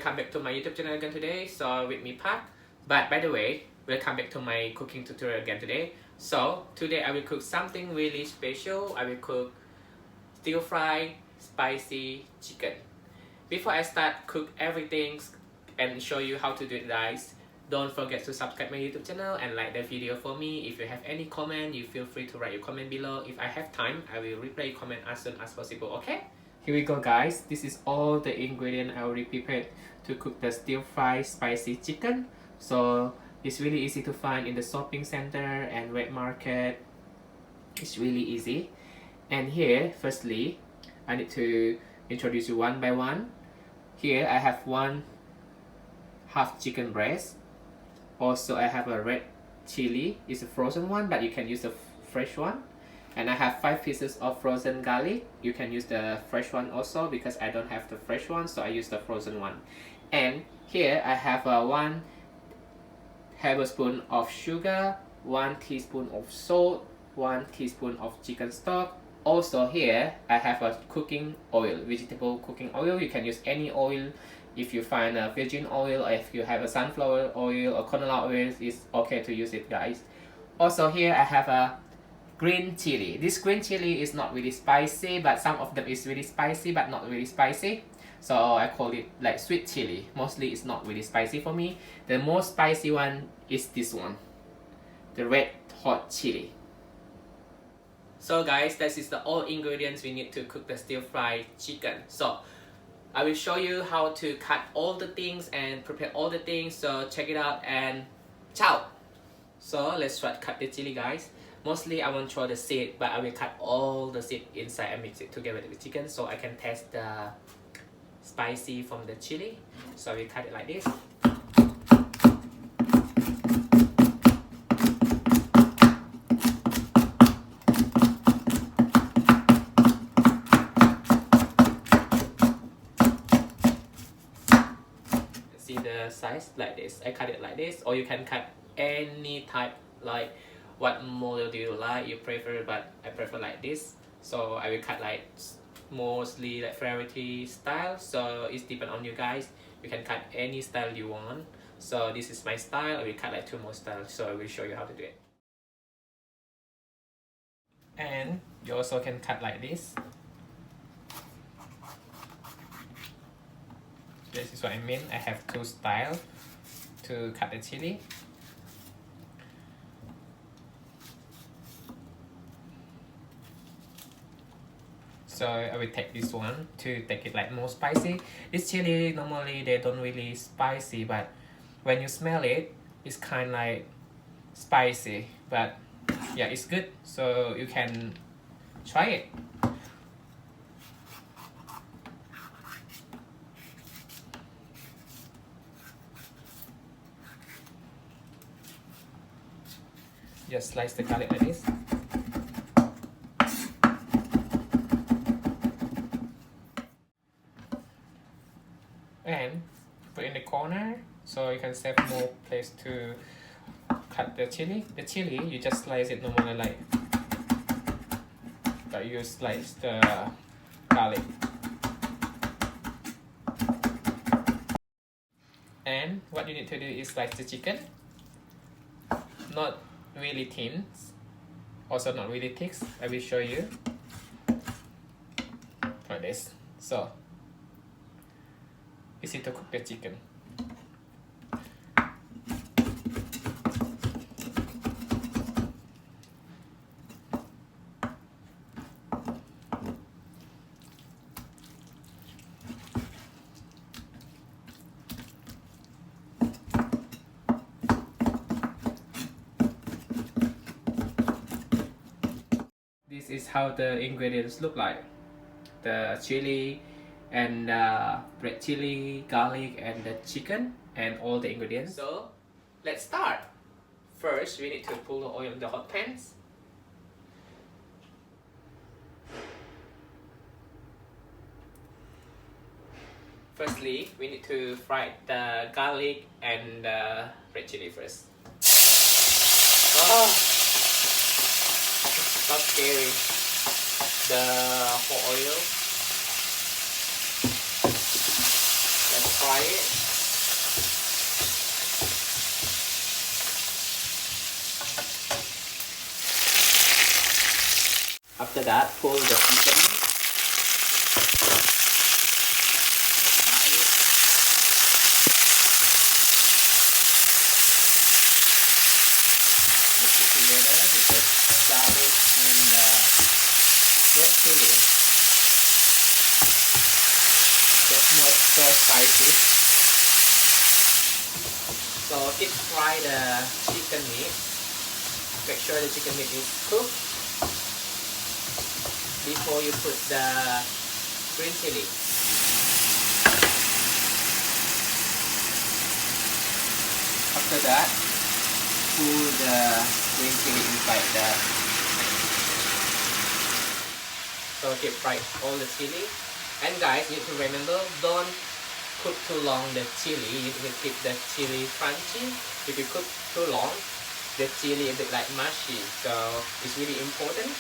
welcome back to my YouTube channel again today. So with me Park. But by the way, welcome back to my cooking tutorial again today. So today I will cook something really special. I will cook stir fry spicy chicken. Before I start cook everything and show you how to do it, guys, don't forget to subscribe my YouTube channel and like the video for me. If you have any comment, you feel free to write your comment below. If I have time, I will reply your comment as soon as possible, okay? Here we go, guys. This is all the ingredients I already prepared to cook the stir fry spicy chicken. So it's really easy to find in the shopping center and wet market. It's really easy. And here, firstly, I need to introduce you one by one. Here I have one half chicken breast. Also I have a red chili. It's a frozen one, but you can use the fresh one. And I have 5 pieces of frozen garlic. You can use the fresh one also because I don't have the fresh one, so I use the frozen one. And here I have 1 tablespoon of sugar, 1 teaspoon of salt, 1 teaspoon of chicken stock. Also here I have a cooking oil, vegetable cooking oil. You can use any oil. If you find a virgin oil, or if you have a sunflower oil or canola oil, it's okay to use it, guys. Also here I have a green chili. This green chili is not really spicy, but some of them is really spicy but not really spicy. So I call it like sweet chili. Mostly it's not really spicy for me. The most spicy one is this one, the red hot chili. So guys, this is the all ingredients we need to cook the stir fry chicken. So I will show you how to cut all the things and prepare all the things. So check it out and ciao. So let's try to cut the chili, guys. Mostly I won't throw the seed, but I will cut all the seed inside and mix it together with the chicken so I can taste the spicy from the chili. So we cut it like this. See the size like this. I cut it like this, or you can cut any type, like what model do you like, you prefer, but I prefer like this. So I will cut like mostly like variety style, so it's depend on you guys. You can cut any style you want. So this is my style. I will cut like 2 more styles, so I will show you how to do it. And you also can cut like this. This is what I mean. I have 2 styles to cut the chili. So I will take this one to take it like more spicy. This chili normally they don't really spicy, but when you smell it, it's kind of like spicy. But yeah, it's good. So you can try it. Just slice the garlic like this. And put in the corner so you can save more place to cut the chili. The chili, you just slice it normally like, but you slice the garlic. And what you need to do is slice the chicken. Not really thin, also not really thick. I will show you like this. So easy to cook the chicken. This is how the ingredients look like. The chili and red chili, garlic, and the chicken, and all the ingredients. So let's start. First, we need to put the oil in the hot pans. Firstly, we need to fry the garlic and the red chili first. Oh, it's so scary. The hot oil. Let's fry it. After that, pull the chicken. Fry it. Mix it together with the garlic and the red chili. Just more so spicy. So deep fry the chicken meat. Make sure the chicken meat is cooked before you put the green chili. After that, put the green chili inside the. So keep fry all the chili. And guys, you need to remember, don't cook too long the chili. You need to keep the chili crunchy. If you cook too long, the chili is a bit like mushy. So it's really important.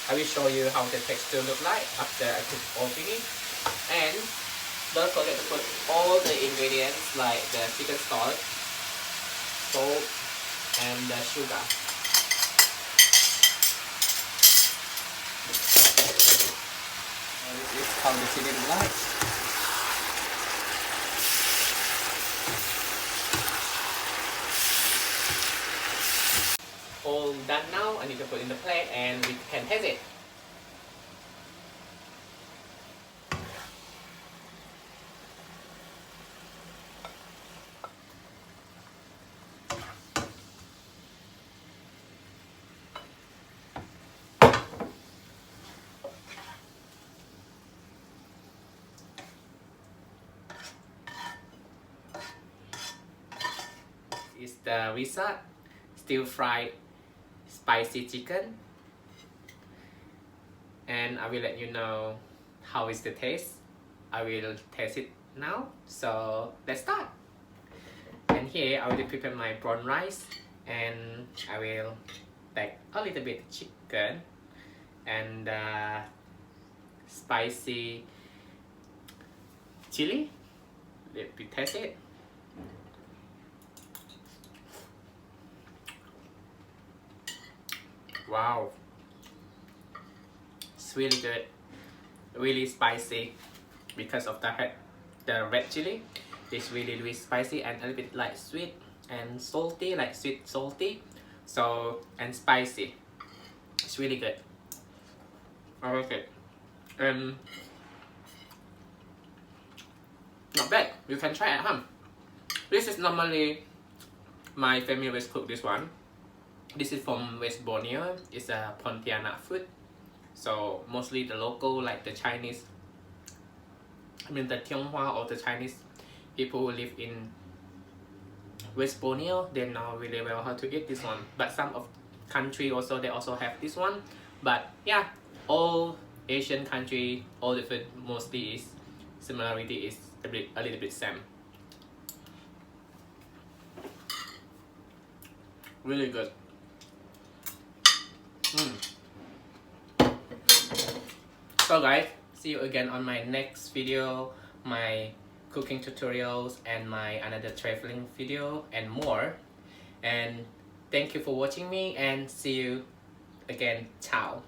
I will show you how the texture look like after I cook all finish. And don't forget to put all the ingredients like the chicken salt, salt, and the sugar. And this is how the chili looks like. All done now. I need to put in the plate and we can taste it. It's the result, stir fried spicy chicken, and I will let you know how is the taste. I will taste it now, so let's start. And here I will prepare my brown rice, and I will take a little bit chicken and spicy chili. Let me taste it. Wow, it's really good, really spicy because of the red chili. It's really spicy and a little bit like sweet and salty, like sweet salty. So and spicy. It's really good. I like it. Not bad. You can try at home. This is normally my family always cook this one. This is from West Borneo. It's a Pontianak food. So mostly the local, like the Chinese, the Tianghua or the Chinese people who live in West Borneo, they know really well how to eat this one. But some of country also, they also have this one. But yeah, all Asian country, all the food mostly is similarity is a little bit same. Really good. So guys, see you again on my next video, my cooking tutorials and my another traveling video and more. And thank you for watching me and see you again. Ciao.